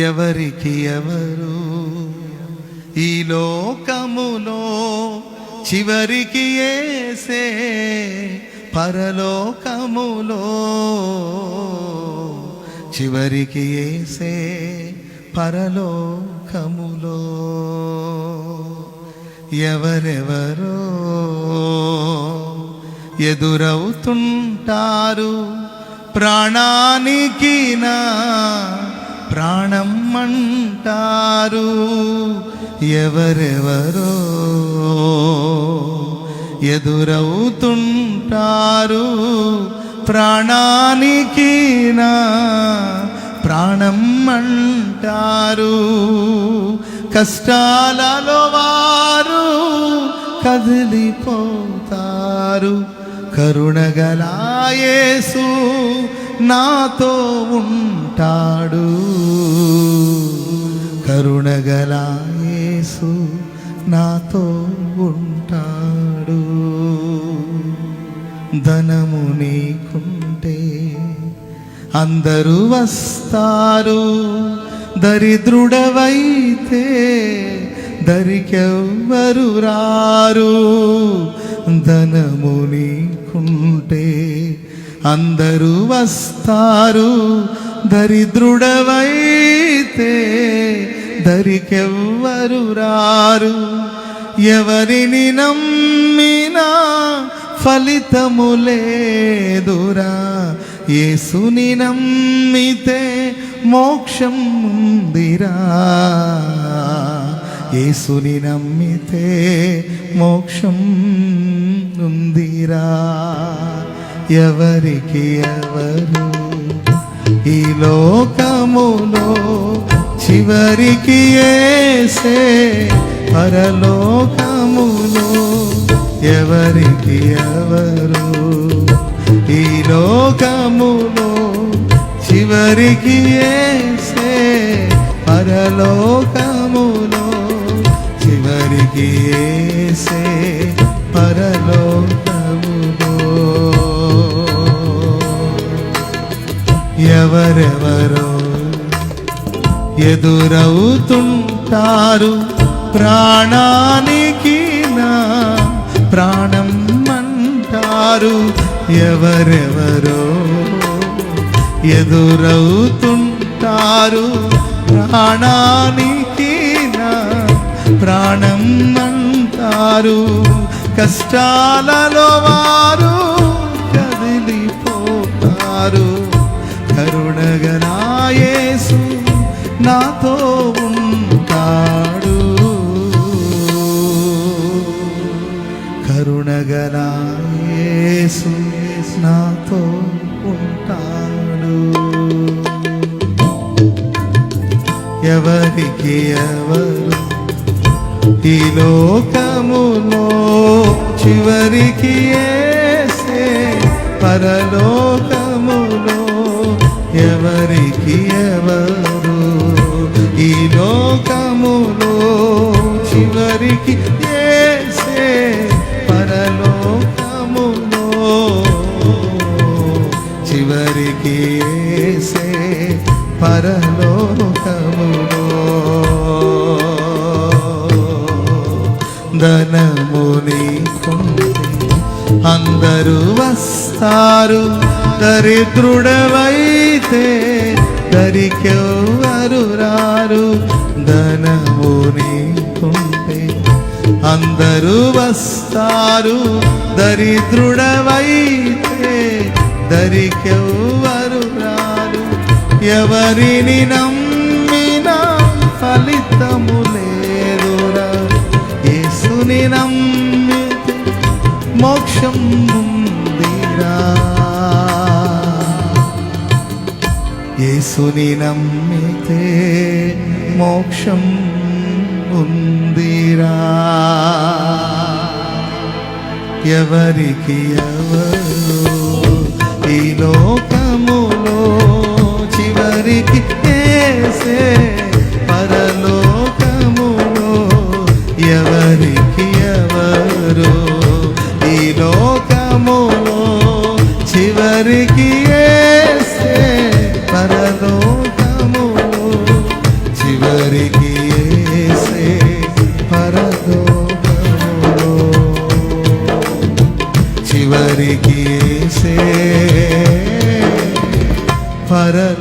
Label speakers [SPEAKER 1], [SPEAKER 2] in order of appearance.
[SPEAKER 1] ఎవరికి ఎవరు ఈ లోకములో చివరికి యేసే పరలోకములో చివరికి యేసే పరలోకములో ఎవరెవరో ఎదురవుతుంటారు ప్రాణానికి నా ప్రాణం అంటారు ఎవరెవరో ఎదురవుతుంటారు ప్రాణానికి నా ప్రాణం అంటారు కష్టాలలో వారు కదిలిపోతారు కరుణగల యేసు నాతో ఉంటాడు కరుణగల యేసు నాతో ఉంటాడు ధనము నీకుంటే అందరూ వస్తారు దరిద్రుడవైతే దరికెవ్వరు రారు ధనము నీకుంటే అందరూ వస్తారు దరిద్రుడవైతే దరికెవ్వరు రారు ఎవరిని నమ్మినా ఫలితము లేదురా యేసుని నమ్మితే మోక్షం ఉందిరా యేసుని నమ్మితే మోక్షం ఉందిరా ఎవరికి ఎవరు ఈ లోకములో చివరికి యేసే పరలోకములో ఎవరికి ఎవరు ఈ లోకములో చివరికి యేసే పరలోకములో చివరికి యేసే పరలోకములో ఎవరెవరో ఎదురవుతుంటారు ప్రాణానికి నా ప్రాణం అంటారు ఎవరెవరో ఎదురవుతుంటారు ప్రాణానికి నా ప్రాణం అంటారు కష్టాలలో వారు కదిలిపోతారు కరుణగల యేసు నాతో ఉంటాడు కరుణగల యేసు నాతో ఉంటాడు ఎవరికి ఎవరు ఈ లోకములో చివరికి యేసే పరలోకములో ఎవరికి ఎవరు ఈ లోకములో చివరికి యేసే పరలోకములో చివరికి యేసే పరలోకములో ధనము నీకుంటే అందరూ వస్తారు దరిద్రుడవైతే దరికెవ్వరు రారు ధనము నీకుంటే అందరూ వస్తారు దరిద్రుడవైతే దరికెవ్వరు రారు ఎవరిని నమ్మినా ఫలితము లేదురా యేసుని నమ్మితే మోక్షం ఉందిరా యేసుని నమ్మితే మోక్షం ఉందిరా ఎవరికి ఎవరు ఈ లోకములో చివరికి యేసే పరలోకములో ఎవరికి ఎవరు ఈ లోకములో చివరికి యేసే పరలోకములో ఎవరికి యేసే పరలోకములో